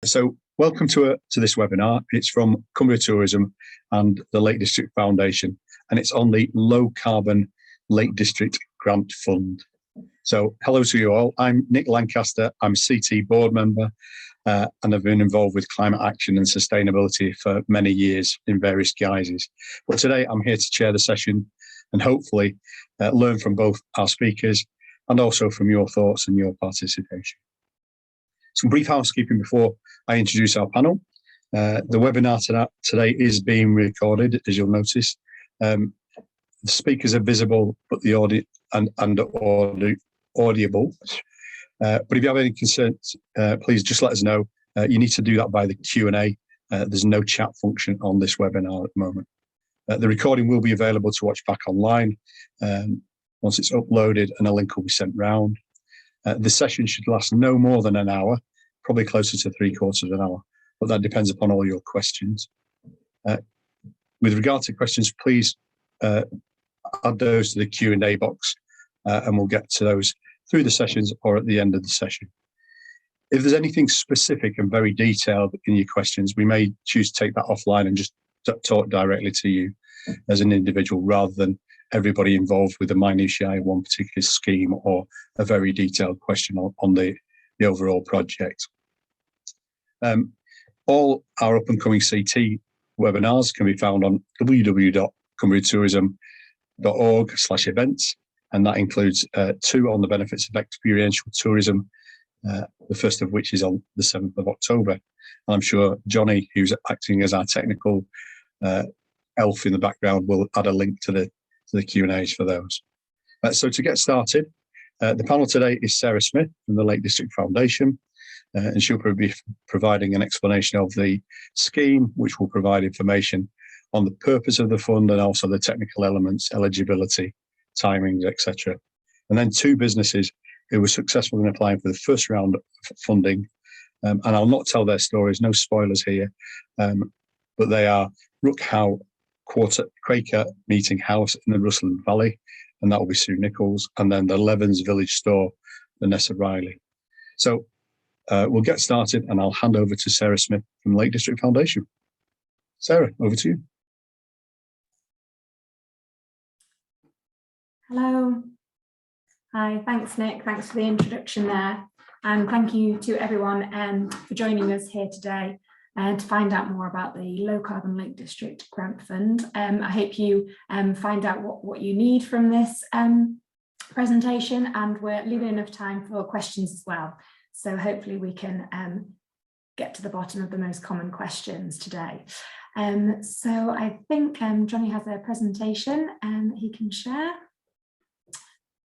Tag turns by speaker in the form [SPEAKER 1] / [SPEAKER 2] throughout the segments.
[SPEAKER 1] So welcome to this webinar. It's from Cumbria Tourism and the Lake District Foundation, and it's on the Low Carbon Lake District Grant Fund. So hello to you all. I'm Nick Lancaster. I'm CT board member and I've been involved with climate action and sustainability for many years in various guises. But today I'm here to chair the session and hopefully learn from both our speakers and also from your thoughts and your participation. Some brief housekeeping before I introduce our panel. The webinar today is being recorded, as you'll notice. The speakers are visible, but the audio and audible. But if you have any concerns, please just let us know. You need to do that by the Q&A. There's no chat function on this webinar at the moment. The recording will be available to watch back online once it's uploaded, and a link will be sent round. The session should last no more than an hour, probably closer to 3/4 of an hour, but that depends upon all your questions. With regard to questions, please add those to the Q&A box, and we'll get to those through the sessions or at the end of the session. If there's anything specific and very detailed in your questions, we may choose to take that offline and just talk directly to you as an individual rather than everybody involved with the minutiae of one particular scheme or a very detailed question on the overall project. All our up and coming CT webinars can be found on www.cumbriatourism.org/events, and that includes 2 on the benefits of experiential tourism, the first of which is on the 7th of October. And I'm sure Johnny, who's acting as our technical elf in the background, will add a link to the Q&As for those. So to get started, the panel today is Sarah Smith from the Lake District Foundation, and she'll be providing an explanation of the scheme, which will provide information on the purpose of the fund and also the technical elements, eligibility, timings, etc. And then 2 businesses who were successful in applying for the first round of funding, and I'll not tell their stories, no spoilers here, but they are Rookhow Quaker Meeting House in the Rusland Valley, and that will be Sue Nichols, and then the Levens Village Store, Vanessa Riley. So we'll get started, and I'll hand over to Sarah Smith from Lake District Foundation. Sarah, over to you.
[SPEAKER 2] Hello. Hi, thanks Nick, thanks for the introduction there. And thank you to everyone for joining us here today to find out more about the Low Carbon Lake District Grant Fund. I hope you find out what you need from this presentation, and we're leaving enough time for questions as well. So hopefully we can get to the bottom of the most common questions today. So I think Johnny has a presentation he can share.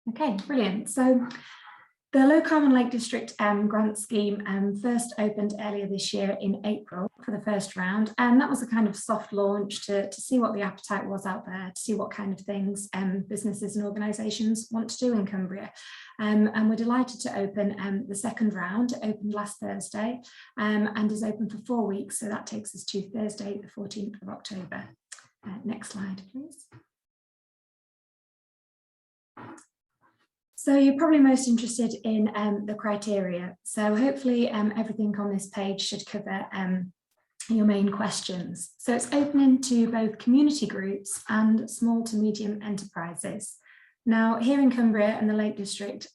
[SPEAKER 2] Okay, brilliant. So the Low Carbon Lake District grant scheme first opened earlier this year in April for the first round, and that was a kind of soft launch to see what the appetite was out there, to see what kind of things businesses and organisations want to do in Cumbria. And we're delighted to open the second round. It opened last Thursday and is open for 4 weeks, so that takes us to Thursday the 14th of October. Next slide, please. So you're probably most interested in the criteria. So hopefully everything on this page should cover your main questions. So it's open to both community groups and small to medium enterprises. Now here in Cumbria and the Lake District,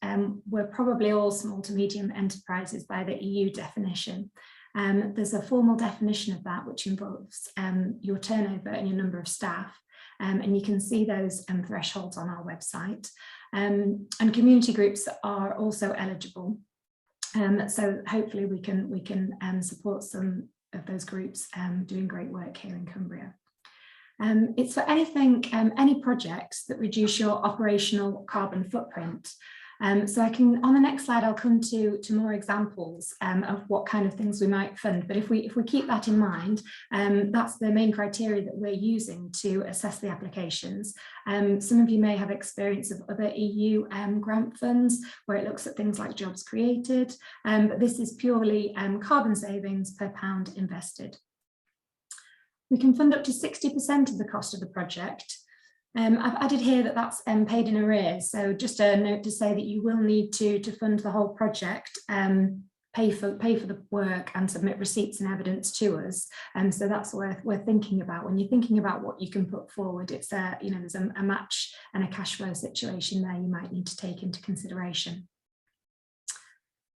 [SPEAKER 2] we're probably all small to medium enterprises by the EU definition. There's a formal definition of that which involves your turnover and your number of staff. And you can see those thresholds on our website. And community groups are also eligible. So hopefully we can support some of those groups doing great work here in Cumbria. It's for anything, any projects that reduce your operational carbon footprint. So I can, on the next slide, I'll come to more examples of what kind of things we might fund. But if we keep that in mind, that's the main criteria that we're using to assess the applications. Some of you may have experience of other EU grant funds where it looks at things like jobs created, but this is purely carbon savings per pound invested. We can fund up to 60% of the cost of the project. I've added here that that's paid in arrears, so just a note to say that you will need to fund the whole project pay for the work and submit receipts and evidence to us. And so that's worth thinking about. When you're thinking about what you can put forward, it's there's a match and a cash flow situation there you might need to take into consideration.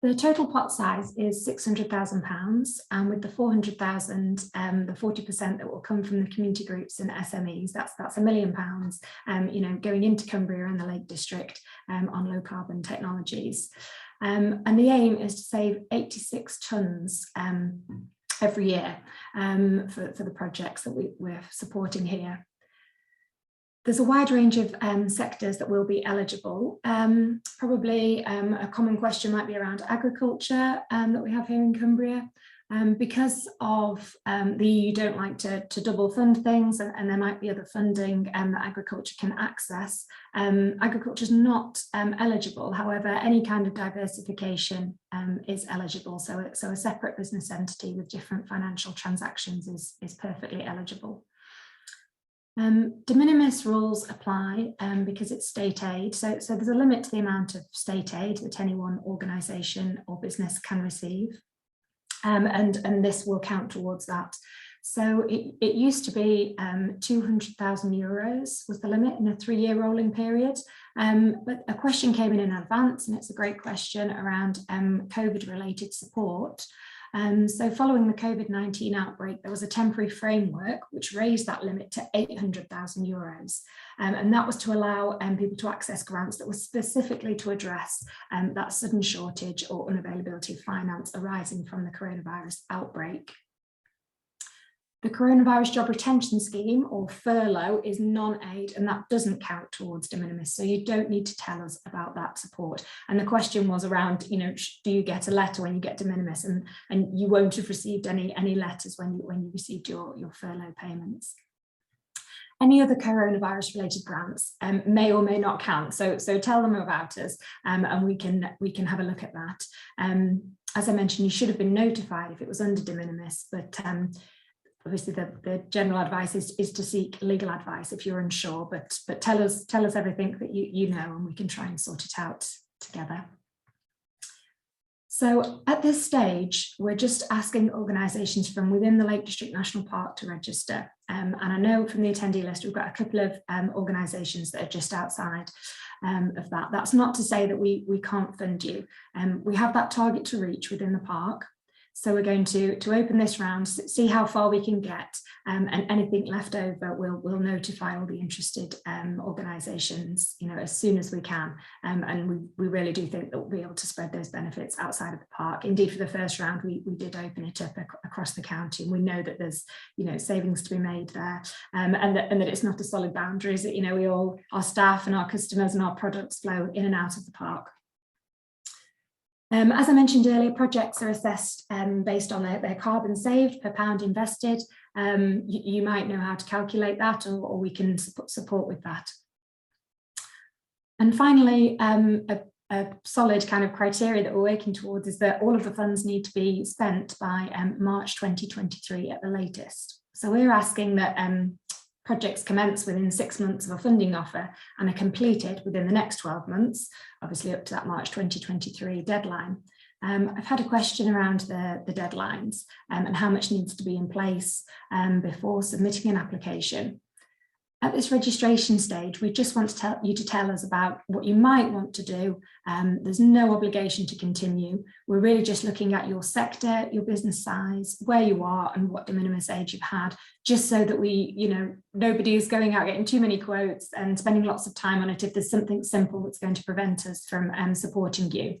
[SPEAKER 2] The total pot size is £600,000, and with the 400,000, the 40% that will come from the community groups and SMEs, that's £1 million, going into Cumbria and the Lake District on low carbon technologies. And the aim is to save 86 tonnes every year for the projects that we're supporting here. There's a wide range of sectors that will be eligible. Probably a common question might be around agriculture that we have here in Cumbria. Because of the EU don't like to double fund things, and there might be other funding that agriculture can access. Agriculture is not eligible. However, any kind of diversification is eligible. So a separate business entity with different financial transactions is perfectly eligible. De minimis rules apply because it's state aid. So there's a limit to the amount of state aid that any one organisation or business can receive. And this will count towards that. So it used to be €200,000 was the limit in a 3-year rolling period. But a question came in advance, and it's a great question around COVID-related support. So following the COVID-19 outbreak, there was a temporary framework which raised that limit to €800,000. And that was to allow people to access grants that were specifically to address that sudden shortage or unavailability of finance arising from the coronavirus outbreak. The Coronavirus Job Retention Scheme, or furlough, is non-aid, and that doesn't count towards de minimis. So you don't need to tell us about that support. And the question was around, do you get a letter when you get de minimis? And you won't have received any letters when you received your furlough payments. Any other coronavirus related grants may or may not count. So tell them about us, and we can have a look at that. As I mentioned, you should have been notified if it was under de minimis, but obviously the general advice is to seek legal advice if you're unsure, but tell us everything that you know, and we can try and sort it out together. So at this stage, we're just asking organisations from within the Lake District National Park to register. And I know from the attendee list, we've got a couple of organisations that are just outside of that. That's not to say that we can't fund you. We have that target to reach within the park. So we're going to open this round, see how far we can get, and anything left over, we'll notify all the interested organisations, as soon as we can. And we really do think that we'll be able to spread those benefits outside of the park. Indeed, for the first round, we did open it up across the county, and we know that there's savings to be made there, and that it's not a solid boundaries. That our staff and our customers and our products flow in and out of the park. As I mentioned earlier, projects are assessed based on their carbon saved per pound invested. You might know how to calculate that, or we can support with that. And finally, a solid kind of criteria that we're working towards is that all of the funds need to be spent by March 2023 at the latest. So we're asking that projects commence within 6 months of a funding offer and are completed within the next 12 months, obviously up to that March 2023 deadline. I've had a question around the deadlines and how much needs to be in place before submitting an application. At this registration stage, we just want you to tell us about what you might want to do. There's no obligation to continue. We're really just looking at your sector, your business size, where you are, and what de minimis age you've had, just so that nobody is going out getting too many quotes and spending lots of time on it if there's something simple that's going to prevent us from supporting you.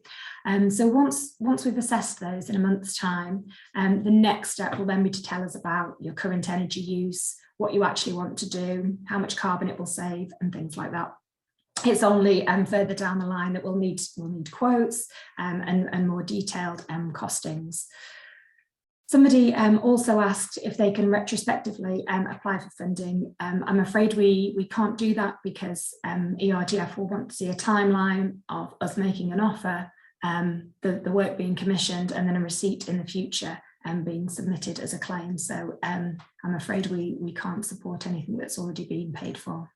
[SPEAKER 2] So once we've assessed those in a month's time, the next step will then be to tell us about your current energy use, what you actually want to do, how much carbon it will save, and things like that. It's only further down the line that we'll need quotes and more detailed costings. Somebody also asked if they can retrospectively apply for funding. I'm afraid we can't do that because ERDF will want to see a timeline of us making an offer, the work being commissioned, and then a receipt in the future being submitted as a claim. So I'm afraid we can't support anything that's already been paid for.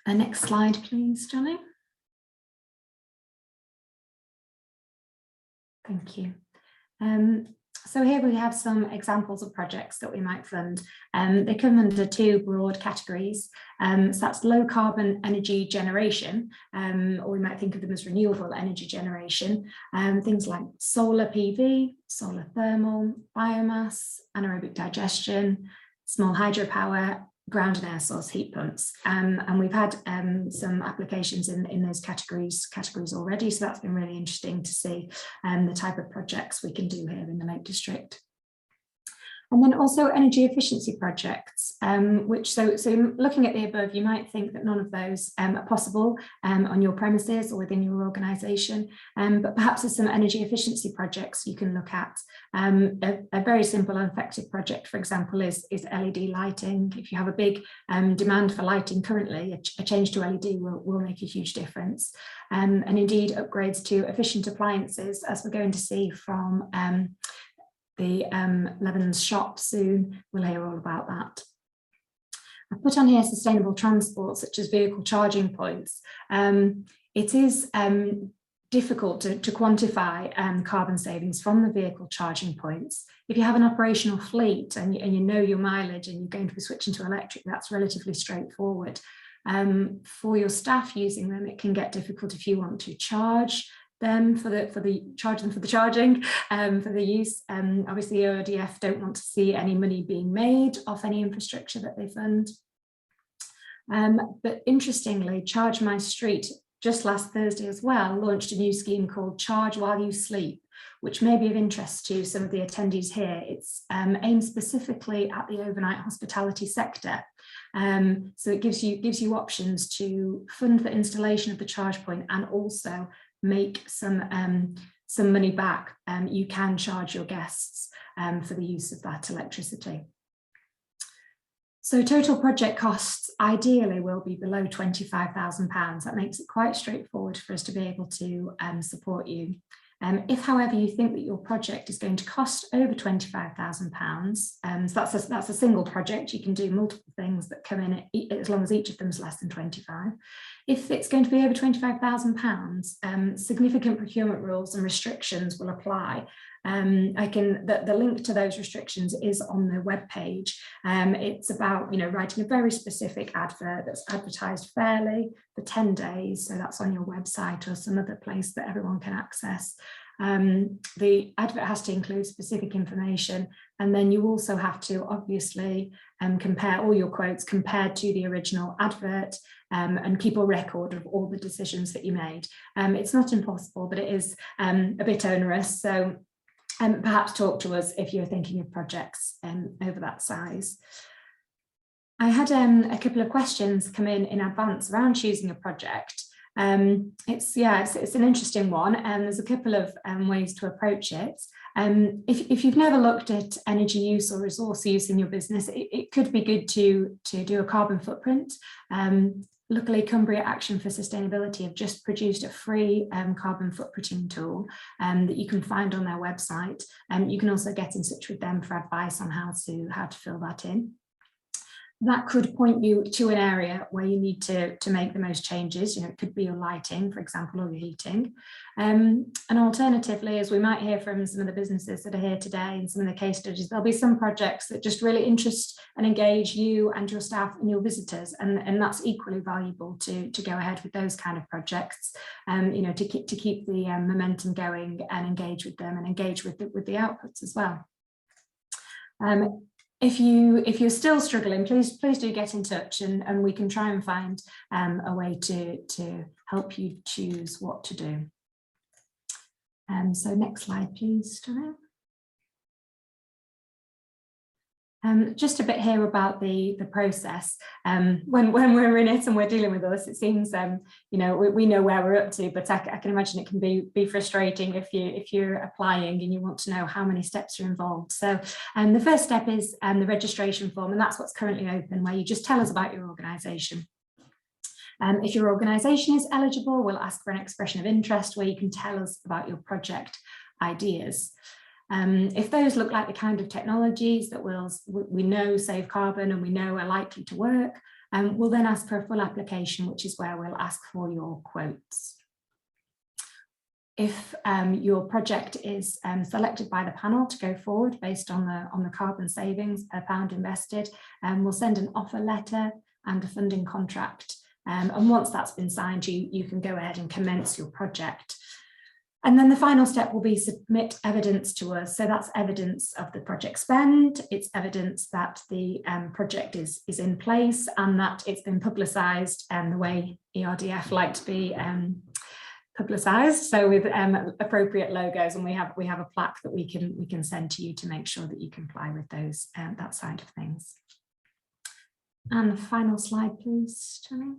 [SPEAKER 2] Next slide, please, Johnny. Thank you. So here we have some examples of projects that we might fund. They come under two broad categories. So that's low carbon energy generation, or we might think of them as renewable energy generation. Things like solar PV, solar thermal, biomass, anaerobic digestion, small hydropower, ground and air source heat pumps. And we've had some applications in those categories already. So that's been really interesting to see the type of projects we can do here in the Lake District. And then also energy efficiency projects, which so looking at the above, you might think that none of those are possible on your premises or within your organisation, but perhaps there's some energy efficiency projects you can look at. A very simple and effective project, for example, is LED lighting. If you have a big demand for lighting currently, a change to LED will make a huge difference. And indeed upgrades to efficient appliances, as we're going to see from the Levens shop soon. We'll hear all about that. I've put on here sustainable transport, such as vehicle charging points. It is difficult to quantify carbon savings from the vehicle charging points. If you have an operational fleet and you know your mileage and you're going to be switching to electric, that's relatively straightforward. For your staff using them, it can get difficult if you want to charge them for the charging, for the use. Obviously, ODF don't want to see any money being made off any infrastructure that they fund. But interestingly, Charge My Street, just last Thursday as well, launched a new scheme called Charge While You Sleep, which may be of interest to some of the attendees here. It's aimed specifically at the overnight hospitality sector. So it gives you options to fund the installation of the charge point and also make some money back. You can charge your guests for the use of that electricity. So total project costs ideally will be below £25,000. That makes it quite straightforward for us to be able to support you. If, however, you think that your project is going to cost over £25,000, so that's a single project, you can do multiple things that come in as long as each of them is less than 25. If it's going to be over £25,000, significant procurement rules and restrictions will apply. The link to those restrictions is on the webpage. It's about writing a very specific advert that's advertised fairly for 10 days. So that's on your website or some other place that everyone can access. The advert has to include specific information, and then you also have to obviously compare all your quotes compared to the original advert, and keep a record of all the decisions that you made. It's not impossible, but it is a bit onerous. So perhaps talk to us if you're thinking of projects over that size. I had a couple of questions come in advance around choosing a project. It's an interesting one, and there's a couple of ways to approach it. If you've never looked at energy use or resource use in your business, it could be good to do a carbon footprint. Luckily, Cumbria Action for Sustainability have just produced a free carbon footprinting tool that you can find on their website. You can also get in touch with them for advice on how to fill that in. That could point you to an area where you need to make the most changes. It could be your lighting, for example, or your heating. And alternatively, as we might hear from some of the businesses that are here today and some of the case studies, there'll be some projects that just really interest and engage you and your staff and your visitors. And that's equally valuable to go ahead with those kind of projects, to keep the momentum going and engage with them and engage with the outputs as well. If you're still struggling, please do get in touch, and we can try and find a way to help you choose what to do. So next slide, please, Stella. Just a bit here about the process. When we're in it and we're dealing with us, it seems we know where we're up to, but I can imagine it can be frustrating if you're applying and you want to know how many steps are involved. So the first step is the registration form, and that's what's currently open, where you just tell us about your organisation. If your organisation is eligible, we'll ask for an expression of interest where you can tell us about your project ideas. If those look like the kind of technologies that we know save carbon and we know are likely to work, we'll then ask for a full application, which is where we'll ask for your quotes. If your project is selected by the panel to go forward based on the carbon savings per pound invested, we'll send an offer letter and a funding contract. And once that's been signed, you can go ahead and commence your project. And then the final step will be submit evidence to us. So that's evidence of the project spend. It's evidence that the project is in place and that it's been publicised the way ERDF like to be publicised. So with appropriate logos, and we have a plaque that we can send to you to make sure that you comply with those that side of things. And the final slide, please, Jenny.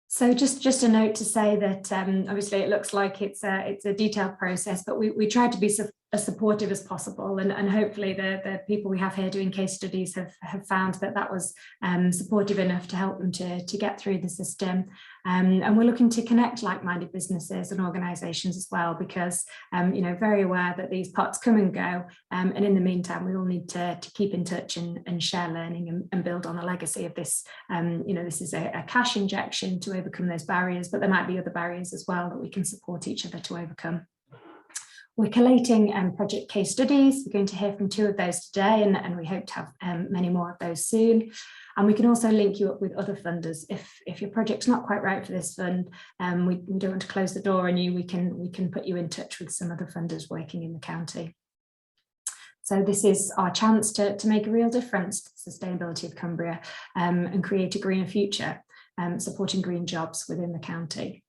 [SPEAKER 2] So just a note to say that obviously it looks like it's a detailed process, but we try to be as supportive as possible, and hopefully the people we have here doing case studies have found that was supportive enough to help them to get through the system. And we're looking to connect like-minded businesses and organisations as well, because very aware that these pots come and go, and in the meantime we all need to keep in touch and share learning and build on the legacy of this. This is a cash injection to overcome those barriers, but there might be other barriers as well that we can support each other to overcome. We're collating project case studies. We're going to hear from 2 of those today, and we hope to have many more of those soon. And we can also link you up with other funders. If your project's not quite right for this fund, we don't want to close the door on you. We can put you in touch with some other funders working in the county. So this is our chance to make a real difference to the sustainability of Cumbria and create a greener future, supporting green jobs within the county.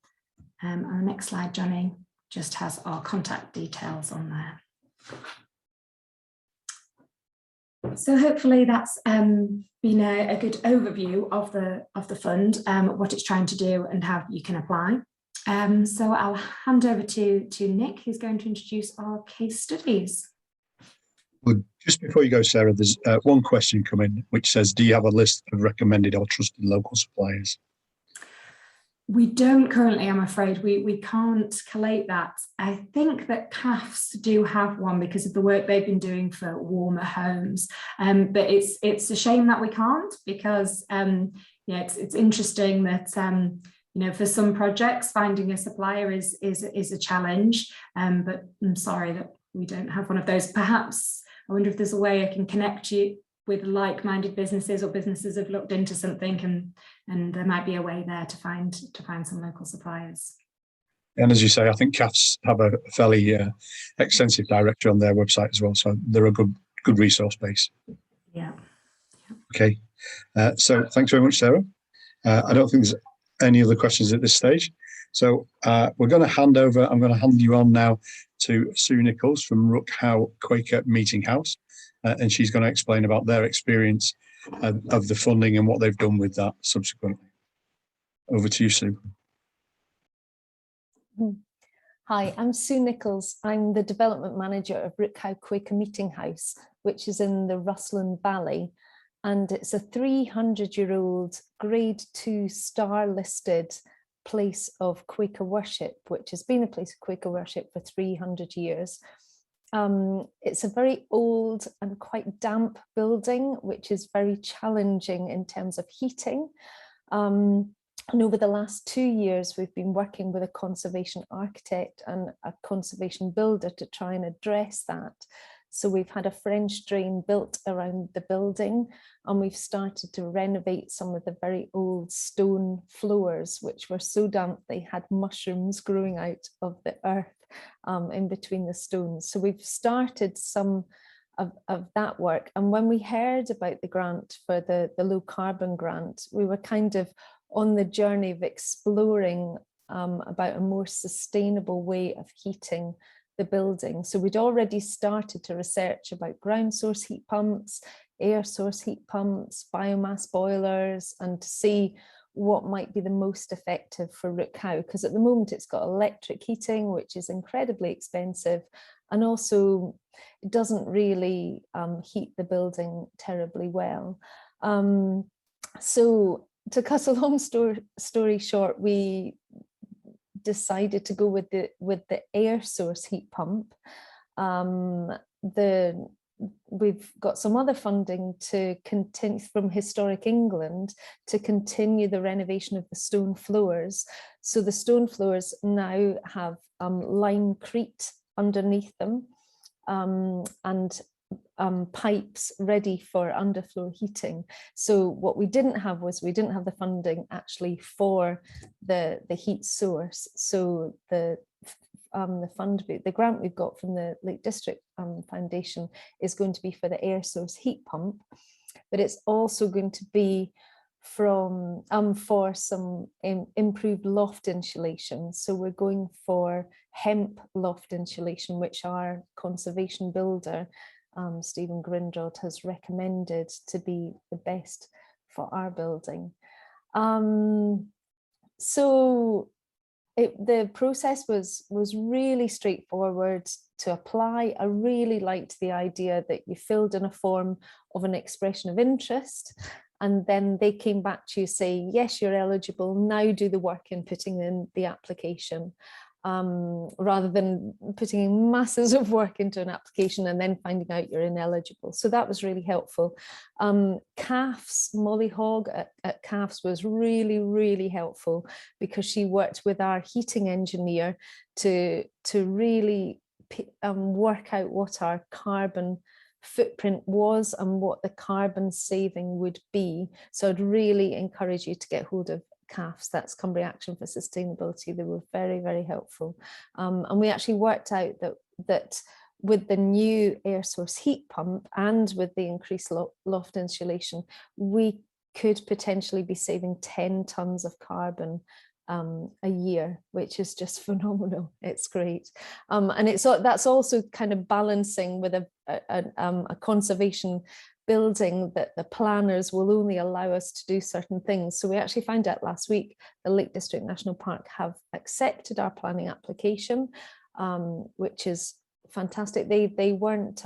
[SPEAKER 2] On the next slide, Johnny just has our contact details on there. So hopefully that's been a good overview of the fund, what it's trying to do and how you can apply. So I'll hand over to Nick, who's going to introduce our case studies.
[SPEAKER 1] Well, just before you go, Sarah, there's one question coming which says, do you have a list of recommended or trusted local suppliers?
[SPEAKER 2] We don't currently, I'm afraid. We can't collate that. I think that CAFs do have one because of the work they've been doing for warmer homes. But it's a shame that we can't, because it's interesting that for some projects finding a supplier is a challenge. But I'm sorry that we don't have one of those. Perhaps I wonder if there's a way I can connect you with like-minded businesses, or businesses have looked into something and there might be a way there to find some local suppliers.
[SPEAKER 1] And as you say, I think CAFs have a fairly extensive directory on their website as well, so they're a good resource base.
[SPEAKER 2] Yeah.
[SPEAKER 1] Okay, so thanks very much, Sarah. I don't think there's any other questions at this stage, so I'm going to hand you on now to Sue Nichols from Rook Howe Quaker Meeting House. And she's going to explain about their experience of the funding and what they've done with that subsequently. Over to you, Sue.
[SPEAKER 3] Hi, I'm Sue Nichols. I'm the development manager of Rook Howe Quaker Meeting House, which is in the Rusland Valley. And it's a 300-year-old Grade 2 star-listed place of Quaker worship, which has been a place of Quaker worship for 300 years. It's a very old and quite damp building, which is very challenging in terms of heating. And over the last 2 years, we've been working with a conservation architect and a conservation builder to try and address that. So we've had a French drain built around the building, and we've started to renovate some of the very old stone floors, which were so damp they had mushrooms growing out of the earth in between the stones. So we've started some of that work. And when we heard about the grant for the low carbon grant, we were kind of on the journey of exploring about a more sustainable way of heating the building. So we'd already started to research about ground source heat pumps, air source heat pumps, biomass boilers, and to see what might be the most effective for Rook Howe, because at the moment it's got electric heating, which is incredibly expensive, and also it doesn't really heat the building terribly well. So to cut a long story short, we decided to go with the air source heat pump. The we've got some other funding to continue from Historic England to continue the renovation of the stone floors. So the stone floors now have limecrete underneath them, and pipes ready for underfloor heating. So what we didn't have was we didn't have the funding actually for the heat source. So the grant we've got from the Lake District Foundation is going to be for the air source heat pump, but it's also going to be from for some improved loft insulation. So we're going for hemp loft insulation, which our conservation builder, Stephen Grindrod, has recommended to be the best for our building. The process was really straightforward to apply. I really liked the idea that you filled in a form of an expression of interest, and then they came back to you say, yes, you're eligible, now do the work in putting in the application, rather than putting in masses of work into an application and then finding out you're ineligible. So that was really helpful. CAFS, Molly Hogg at CAFS was really, really helpful, because she worked with our heating engineer to really work out what our carbon footprint was and what the carbon saving would be. So I'd really encourage you to get hold of CAFS, that's Cumbria Action for Sustainability. They were very, very helpful. And we actually worked out that with the new air source heat pump and with the increased loft insulation, we could potentially be saving 10 tons of carbon a year, which is just phenomenal. It's great. And that's also kind of balancing with a conservation building that the planners will only allow us to do certain things. So we actually found out last week the Lake District National Park have accepted our planning application, which is fantastic. They weren't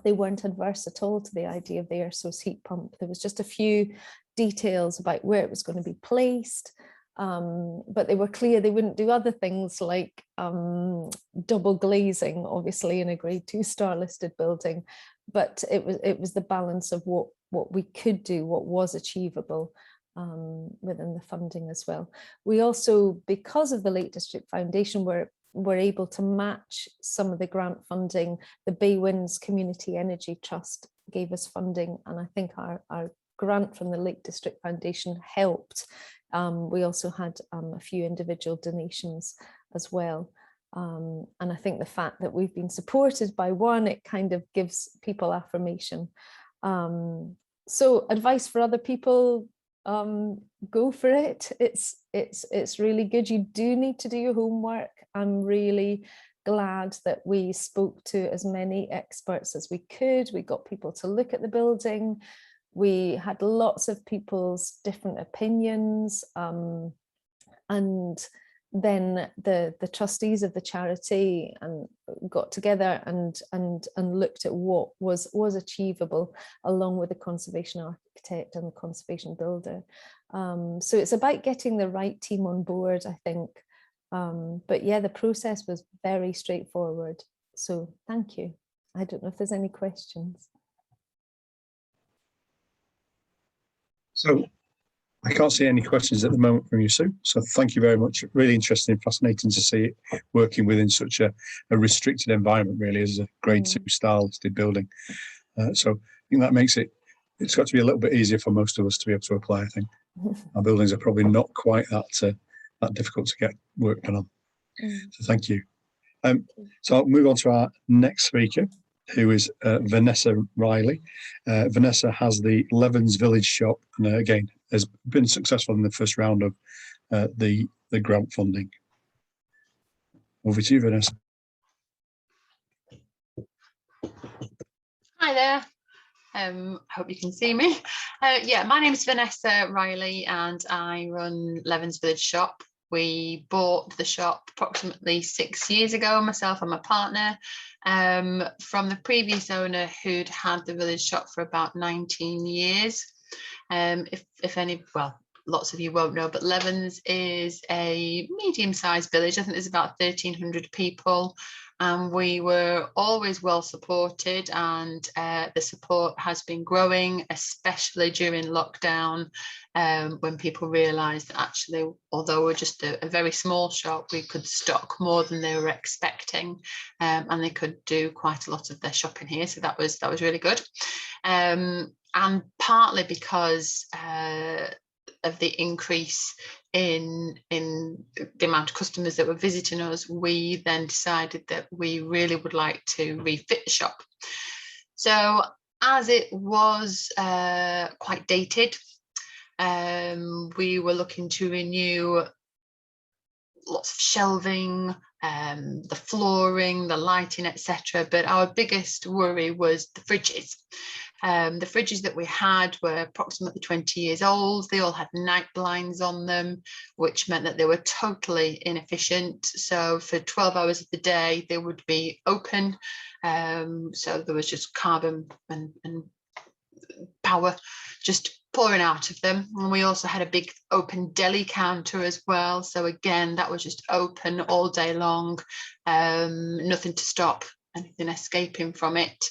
[SPEAKER 3] adverse at all to the idea of the air source heat pump. There was just a few details about where it was going to be placed, but they were clear they wouldn't do other things like double glazing, obviously in a grade 2 star listed building. But it was the balance of what we could do, what was achievable within the funding as well. We also, because of the Lake District Foundation, were able to match some of the grant funding. The Bay Winds Community Energy Trust gave us funding, and I think our grant from the Lake District Foundation helped. We also had a few individual donations as well. And I think the fact that we've been supported by one, it kind of gives people affirmation. So advice for other people, go for it. It's really good. You do need to do your homework. I'm really glad that we spoke to as many experts as we could. We got people to look at the building. We had lots of people's different opinions, and then the trustees of the charity got together and looked at what was achievable, along with the conservation architect and the conservation builder. So it's about getting the right team on board, I think. But yeah, the process was very straightforward. So thank you. I don't know if there's any questions.
[SPEAKER 1] So I can't see any questions at the moment from you, Sue. So thank you very much. Really interesting and fascinating to see it working within such a restricted environment, really, as a grade 2 style listed building. So I think that makes it's got to be a little bit easier for most of us to be able to apply, I think. Our buildings are probably not quite that difficult to get work done on. So thank you. So I'll move on to our next speaker, who is Vanessa Riley. Vanessa has the Levens Village shop, and again, has been successful in the first round of the grant funding. Over to you, Vanessa.
[SPEAKER 4] Hi there. I hope you can see me. Yeah, my name is Vanessa Riley and I run Levens Village shop. We bought the shop approximately 6 years ago, myself and my partner, from the previous owner who'd had the village shop for about 19 years. lots of you won't know, but Levens is a medium-sized village. I think there's about 1,300 people, and we were always well supported, and the support has been growing, especially during lockdown, when people realised that actually, although we're just a very small shop, we could stock more than they were expecting, and they could do quite a lot of their shopping here. So that was really good, and partly because of the increase in the amount of customers that were visiting us, we then decided that we really would like to refit the shop. So as it was quite dated, we were looking to renew lots of shelving, the flooring, the lighting, etc. But our biggest worry was the fridges. The fridges that we had were approximately 20 years old. They all had night blinds on them, which meant that they were totally inefficient. So for 12 hours of the day, they would be open. So there was just carbon and power just pouring out of them. And we also had a big open deli counter as well. So again, that was just open all day long, nothing to stop anything escaping from it.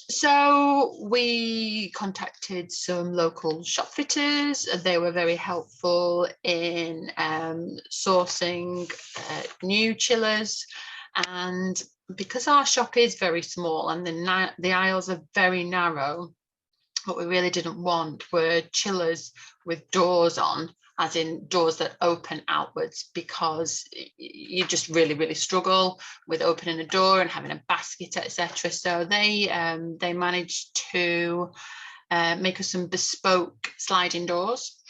[SPEAKER 4] So we contacted some local shop fitters. They were very helpful in sourcing new chillers, and because our shop is very small and the aisles are very narrow, what we really didn't want were chillers with doors on, as in doors that open outwards, because you just really struggle with opening a door and having a basket, etc. So they managed to make us some bespoke sliding doors,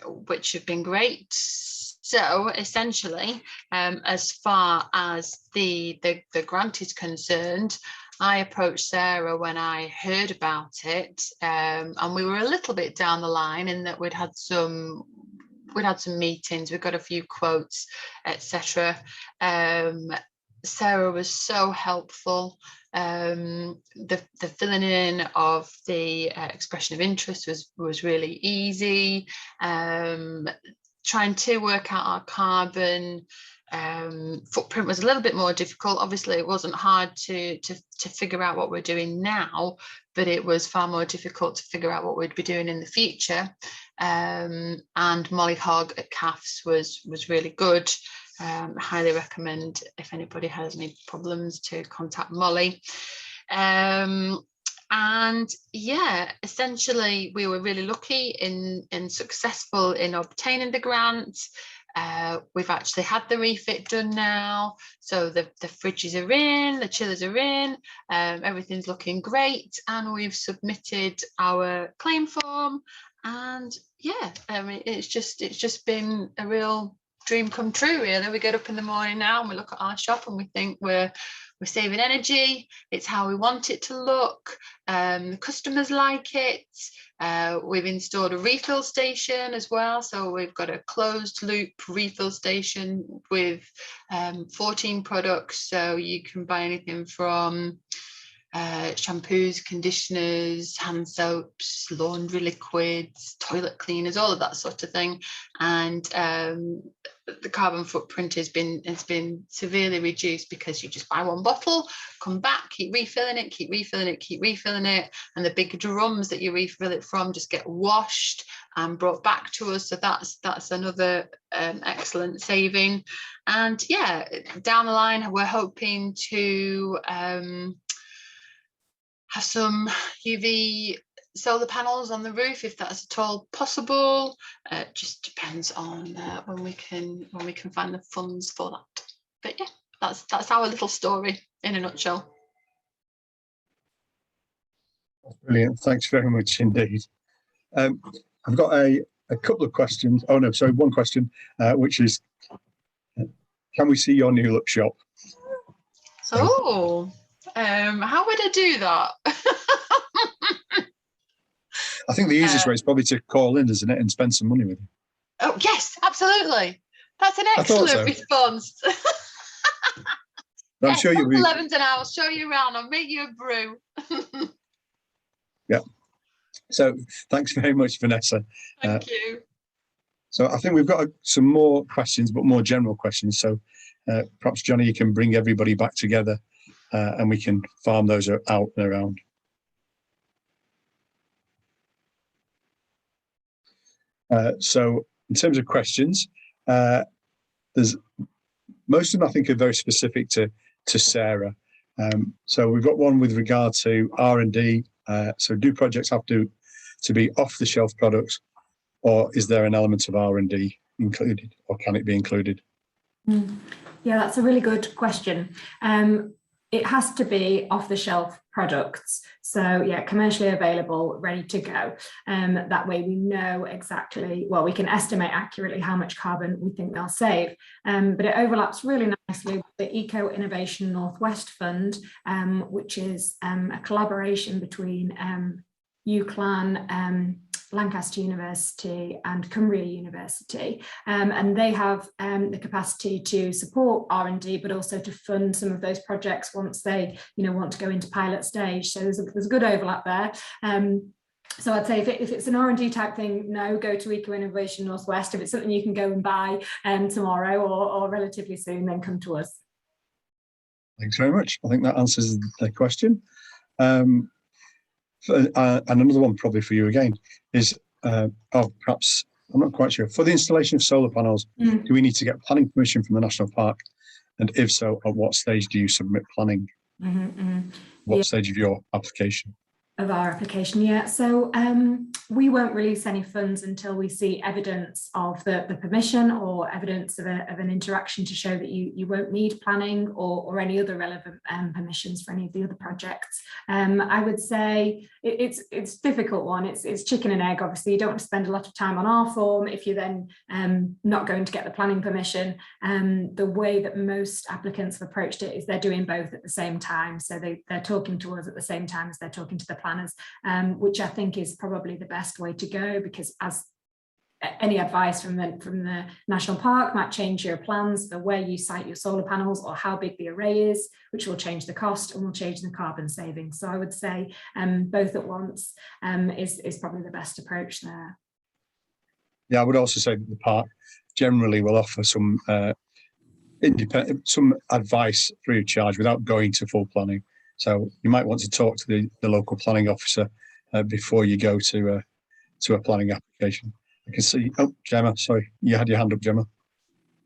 [SPEAKER 4] which have been great. So essentially, as far as the grant is concerned, I approached Sarah when I heard about it, and we were a little bit down the line in that we'd had some meetings, we got a few quotes, etc. Sarah was so helpful. The filling in of the expression of interest was really easy. Trying to work out our carbon footprint was a little bit more difficult. Obviously, it wasn't hard to figure out what we're doing now, but it was far more difficult to figure out what we'd be doing in the future. And Molly Hogg at CAFS was really good. Highly recommend, if anybody has any problems, to contact Molly. And yeah, essentially we were really lucky and successful in obtaining the grant. We've actually had the refit done now, so the fridges are in, the chillers are in, everything's looking great, and we've submitted our claim form. And yeah, I mean, it's just been a real dream come true, really. We get up in the morning now and we look at our shop and we think we're saving energy. It's how we want it to look. The customers like it. We've installed a refill station as well. So we've got a closed loop refill station with 14 products. So you can buy anything from shampoos, conditioners, hand soaps, laundry liquids, toilet cleaners, all of that sort of thing. And the carbon footprint has been severely reduced, because you just buy one bottle, come back, keep refilling it, keep refilling it, keep refilling it, and the big drums that you refill it from just get washed and brought back to us. So that's another excellent saving. And yeah, down the line we're hoping to have some UV solar panels on the roof, if that's at all possible. Just depends on when we can find the funds for that. But yeah, that's our little story in a nutshell.
[SPEAKER 1] Brilliant. Thanks very much indeed. I've got a couple of questions. Oh no, sorry, one question, which is, can we see your new look shop?
[SPEAKER 4] Oh, how would I do that?
[SPEAKER 1] I think the easiest way is probably to call in, isn't it, and spend some money with you.
[SPEAKER 4] Oh yes, absolutely. That's an
[SPEAKER 1] I thought so.
[SPEAKER 4] excellent response.
[SPEAKER 1] I'm
[SPEAKER 4] Yes,
[SPEAKER 1] sure you'll be.
[SPEAKER 4] Levens and I'll show you around. I'll make you a brew.
[SPEAKER 1] Yeah. So thanks very much, Vanessa.
[SPEAKER 4] Thank you.
[SPEAKER 1] So I think we've got some more questions, but more general questions. So perhaps, Johnny, you can bring everybody back together and we can farm those out and around. So in terms of questions, there's most of them I think are very specific to Sarah. So we've got one with regard to R&D. So do projects have to be off-the-shelf products, or is there an element of R&D included, or can it be included?
[SPEAKER 2] Yeah, that's a really good question. It has to be off-the-shelf products. So yeah, commercially available, ready to go. That way we know exactly, well, we can estimate accurately how much carbon we think they'll save. But it overlaps really nicely with the Eco Innovation Northwest Fund, which is a collaboration between UCLan, Lancaster University and Cumbria University, and they have the capacity to support R&D, but also to fund some of those projects once they, want to go into pilot stage. So there's a good overlap there. So I'd say if it's an R&D type thing, no, go to Eco Innovation Northwest. If it's something you can go and buy tomorrow or relatively soon, then come to us.
[SPEAKER 1] Thanks very much. I think that answers the question. And another one probably for you again is, perhaps, I'm not quite sure, for the installation of solar panels, do we need to get planning permission from the National Park? And if so, at what stage do you submit planning? What stage of your application?
[SPEAKER 2] Of our application, yeah. So we won't release any funds until we see evidence of the permission or evidence of an interaction to show that you won't need planning or any other relevant permissions for any of the other projects. I would say it's a difficult one. It's chicken and egg. Obviously, you don't want to spend a lot of time on our form if you're then not going to get the planning permission. The way that most applicants have approached it is they're doing both at the same time. So they're talking to us at the same time as they're talking to the planners, which I think is probably the best way to go, because as any advice from the National Park might change your plans, the way you site your solar panels or how big the array is, which will change the cost and will change the carbon savings. So I would say both at once is probably the best approach there.
[SPEAKER 1] Yeah, I would also say that the park generally will offer some some advice free of charge without going to full planning. So you might want to talk to the local planning officer before you go to a planning application. I can see, oh, Gemma, sorry, you had your hand up, Gemma.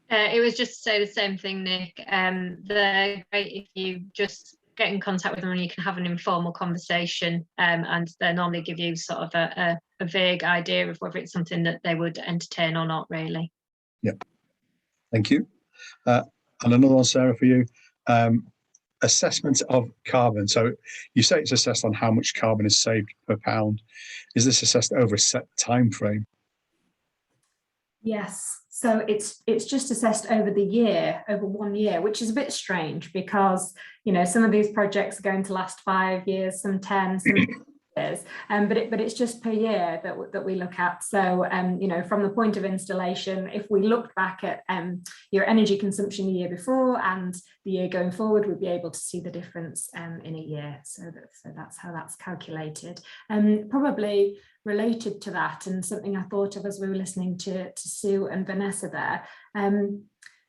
[SPEAKER 5] It was just to say the same thing, Nick. They're great if you just get in contact with them and you can have an informal conversation, and they normally give you sort of a vague idea of whether it's something that they would entertain or not, really.
[SPEAKER 1] Yeah, thank you. And another one, Sarah, for you. Assessment of carbon. So you say it's assessed on how much carbon is saved per pound. Is this assessed over a set time frame?
[SPEAKER 2] Yes, so it's just assessed over the year, over 1 year, which is a bit strange because some of these projects are going to last 5 years, some 10, some years, but it's just per year that we look at. So from the point of installation, if we looked back at your energy consumption the year before and the year going forward, we'd be able to see the difference in a year. So that's how that's calculated. Probably related to that, and something I thought of as we were listening to Sue and Vanessa there,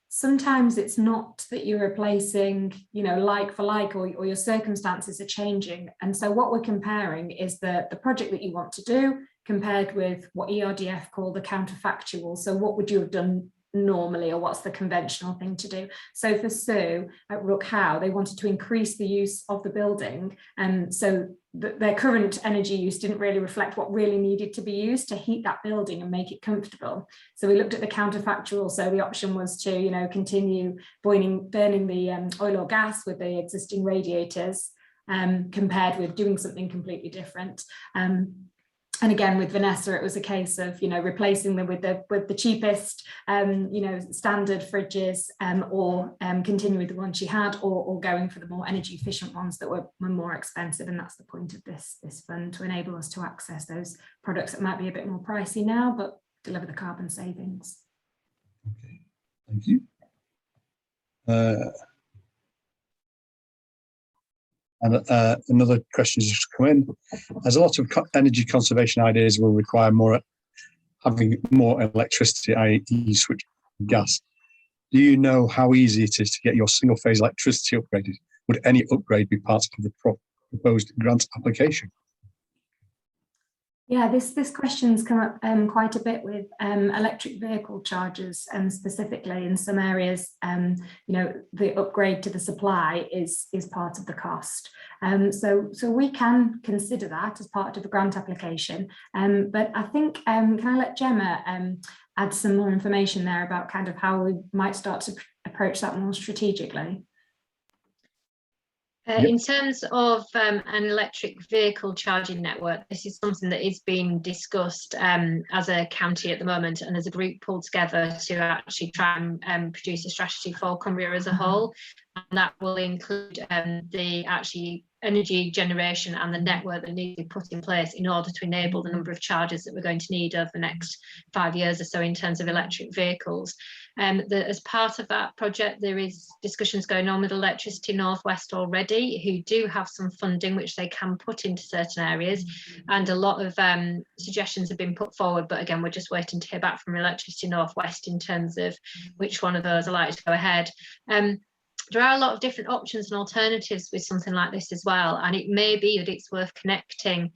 [SPEAKER 2] sometimes it's not that you're replacing, like for like, or your circumstances are changing. And so what we're comparing is the project that you want to do compared with what ERDF call the counterfactual. So what would you have done normally, or what's the conventional thing to do? So for Sue at Rook Howe, they wanted to increase the use of the building, and so their current energy use didn't really reflect what really needed to be used to heat that building and make it comfortable. So we looked at the counterfactual. So the option was to continue burning the oil or gas with the existing radiators, compared with doing something completely different. And again, with Vanessa, it was a case of replacing them with the cheapest standard fridges, or continue with the ones she had, or going for the more energy efficient ones that were more expensive. And that's the point of this fund, to enable us to access those products that might be a bit more pricey now, but deliver the carbon savings.
[SPEAKER 1] Okay, thank you. And another question has just come in. As a lot of energy conservation ideas will require having more electricity, i.e. switch gas. Do you know how easy it is to get your single phase electricity upgraded? Would any upgrade be part of the proposed grant application?
[SPEAKER 2] Yeah, this question's come up quite a bit with electric vehicle chargers, specifically in some areas. The upgrade to the supply is part of the cost. So we can consider that as part of the grant application. But I think can I let Gemma add some more information there about kind of how we might start to approach that more strategically?
[SPEAKER 5] In terms of an electric vehicle charging network, this is something that is being discussed as a county at the moment, and as a group pulled together to actually try and produce a strategy for Cumbria as a whole. And that will include the actually energy generation and the network that needs to be put in place in order to enable the number of chargers that we're going to need over the next 5 years or so in terms of electric vehicles. As part of that project, there is discussions going on with Electricity North West already, who do have some funding which they can put into certain areas, and a lot of suggestions have been put forward, but again, we're just waiting to hear back from Electricity North West in terms of which one of those are likely to go ahead. There are a lot of different options and alternatives with something like this as well, and it may be that it's worth connecting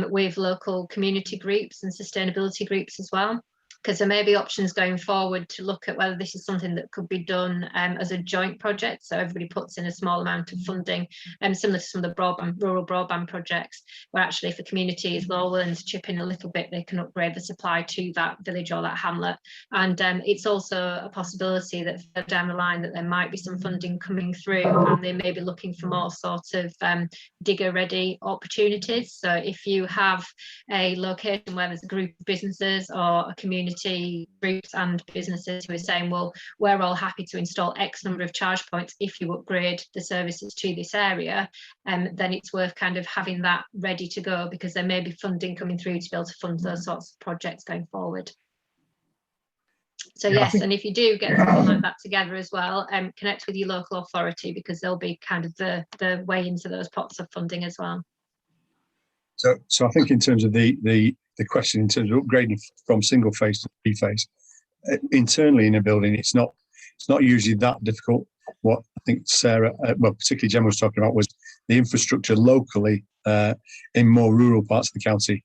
[SPEAKER 5] with local community groups and sustainability groups as well, because there may be options going forward to look at whether this is something that could be done as a joint project, so everybody puts in a small amount of funding, similar to some of the rural broadband projects, where actually if a community is all willing to chip in a little bit, they can upgrade the supply to that village or that hamlet. And it's also a possibility that further down the line that there might be some funding coming through, and they may be looking for more sort of digger ready opportunities. So if you have a location where there's a group of businesses or a community groups and businesses who are saying, well, we're all happy to install X number of charge points if you upgrade the services to this area, then it's worth kind of having that ready to go, because there may be funding coming through to be able to fund those sorts of projects going forward. So yes, and if you do get something like that together as well, connect with your local authority, because they'll be kind of the way into those pots of funding as well.
[SPEAKER 1] So I think in terms of the question in terms of upgrading from single phase to three phase, internally in a building, it's not usually that difficult. What I think Sarah, well, particularly Gemma was talking about, was the infrastructure locally in more rural parts of the county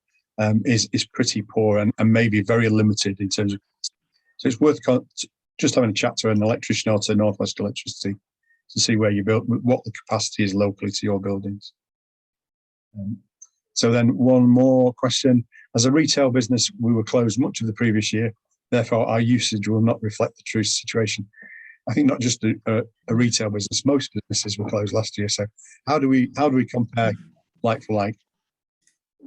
[SPEAKER 1] is pretty poor and maybe very limited in terms of. So it's worth just having a chat to an electrician or to North West Electricity to see where you build, what the capacity is locally to your buildings. So then one more question. As a retail business, we were closed much of the previous year. Therefore, our usage will not reflect the true situation. I think not just a retail business, most businesses were closed last year. So how do we compare like for like?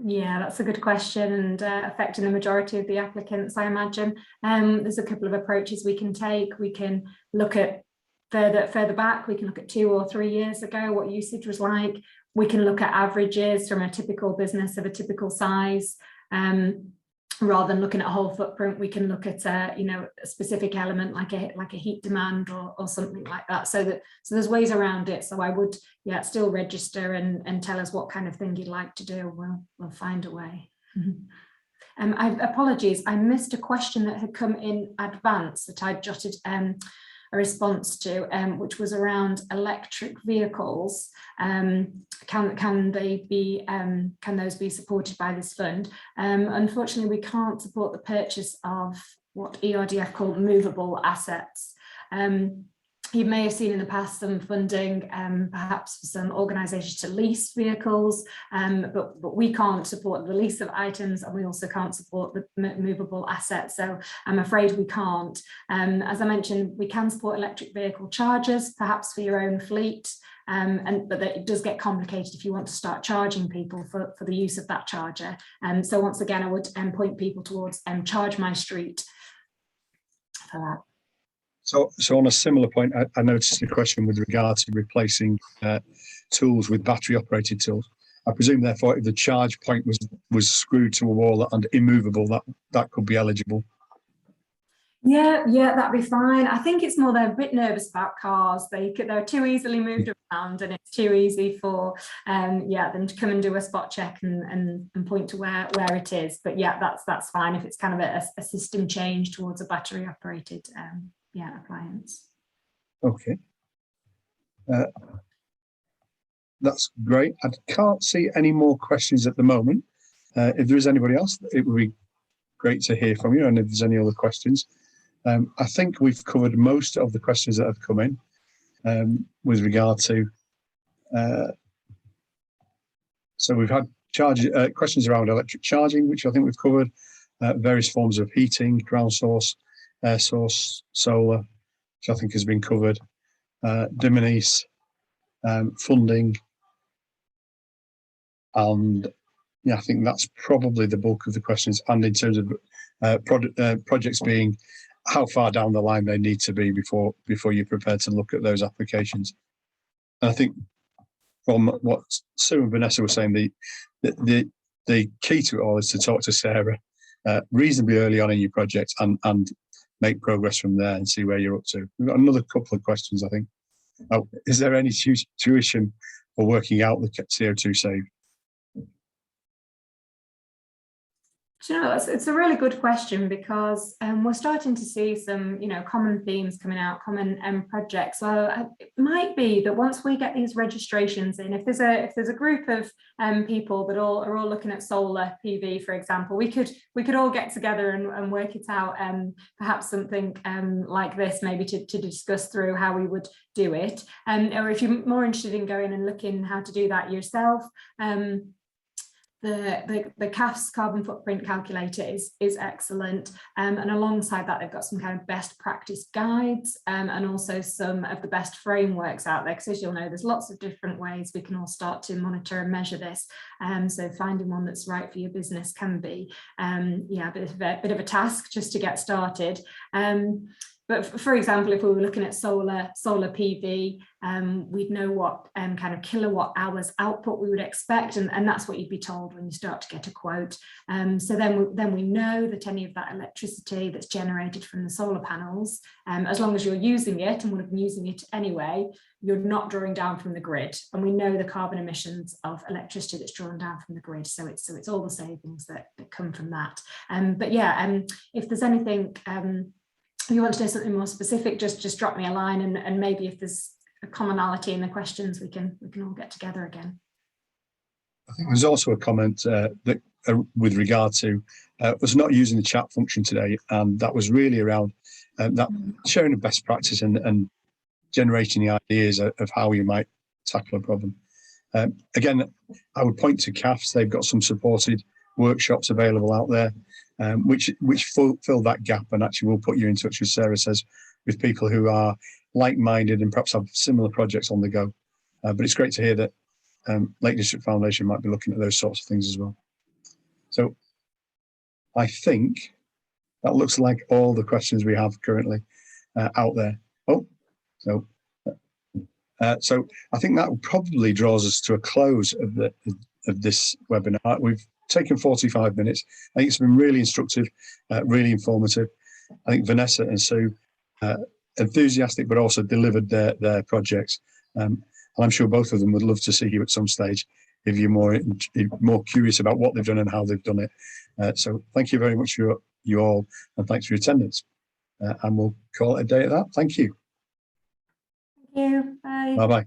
[SPEAKER 2] Yeah, that's a good question, and affecting the majority of the applicants, I imagine. There's a couple of approaches we can take. We can look at further back. We can look at 2 or 3 years ago, what usage was like. We can look at averages from a typical business of a typical size. Rather than looking at a whole footprint, we can look at a specific element like a heat demand or something like that. So there's ways around it. So I would still register and tell us what kind of thing you'd like to do. We'll find a way. Apologies, I missed a question that had come in advance that I jotted a response to, which was around electric vehicles. Can those be supported by this fund? Unfortunately, we can't support the purchase of what ERDF call movable assets. You may have seen in the past some funding, perhaps for some organisations to lease vehicles, but we can't support the lease of items, and we also can't support the movable assets. So I'm afraid we can't. As I mentioned, we can support electric vehicle chargers, perhaps for your own fleet, but it does get complicated if you want to start charging people for the use of that charger. So once again, I would point people towards Charge My Street for that.
[SPEAKER 1] So on a similar point, I noticed a question with regard to replacing tools with battery-operated tools. I presume, therefore, if the charge point was screwed to a wall and immovable, that could be eligible.
[SPEAKER 2] Yeah, that'd be fine. I think it's more they're a bit nervous about cars. They're too easily moved around, and it's too easy for them to come and do a spot check and point to where it is. But yeah, that's fine if it's kind of a system change towards a battery operated appliance.
[SPEAKER 1] Okay. That's great. I can't see any more questions at the moment. If there is anybody else, it would be great to hear from you. And if there's any other questions, I think we've covered most of the questions that have come in with regard to. So we've had questions around electric charging, which I think we've covered, various forms of heating, ground source, air source, solar, which I think has been covered, Diminis, funding, and yeah, I think that's probably the bulk of the questions. And in terms of projects being how far down the line they need to be before you're prepared to look at those applications. And I think from what Sue and Vanessa were saying, the key to it all is to talk to Sarah reasonably early on in your project and make progress from there and see where you're up to. We've got another couple of questions, I think. Oh, is there any tuition for working out the CO2 saved?
[SPEAKER 2] Do you know, it's a really good question, because we're starting to see some, common themes coming out, common projects. So it might be that once we get these registrations in, if there's a group of people that are all looking at solar PV, for example, we could all get together and work it out. Perhaps something like this, maybe to discuss through how we would do it. Or if you're more interested in going and looking how to do that yourself. The CAF's carbon footprint calculator is excellent, and alongside that they've got some kind of best practice guides and also some of the best frameworks out there, because as you'll know, there's lots of different ways we can all start to monitor and measure this, so finding one that's right for your business can be a bit of a task just to get started. But for example, if we were looking at solar PV, we'd know what kind of kilowatt hours output we would expect, and that's what you'd be told when you start to get a quote. So then we know that any of that electricity that's generated from the solar panels, as long as you're using it and would have been using it anyway, you're not drawing down from the grid, and we know the carbon emissions of electricity that's drawn down from the grid. So it's all the savings that come from that. But yeah, if there's anything. If you want to know something more specific, just drop me a line, and maybe if there's a commonality in the questions, we can all get together again.
[SPEAKER 1] I think there's also a comment that with regard to us not using the chat function today, and that was really around that sharing of best practice and generating the ideas of how you might tackle a problem. Again, I would point to CAFs. They've got some supported workshops available out there, which fill that gap, and actually will put you in touch, as Sarah says, with people who are like-minded and perhaps have similar projects on the go. But it's great to hear that Lake District Foundation might be looking at those sorts of things as well. So I think that looks like all the questions we have currently out there. So I think that probably draws us to a close of this webinar. We've taken 45 minutes. I think it's been really instructive, really informative. I think Vanessa and Sue enthusiastic, but also delivered their projects. And I'm sure both of them would love to see you at some stage if you're more curious about what they've done and how they've done it. So thank you very much for you all, and thanks for your attendance. And we'll call it a day at that. Thank you.
[SPEAKER 2] Thank you. Bye.
[SPEAKER 1] Bye-bye.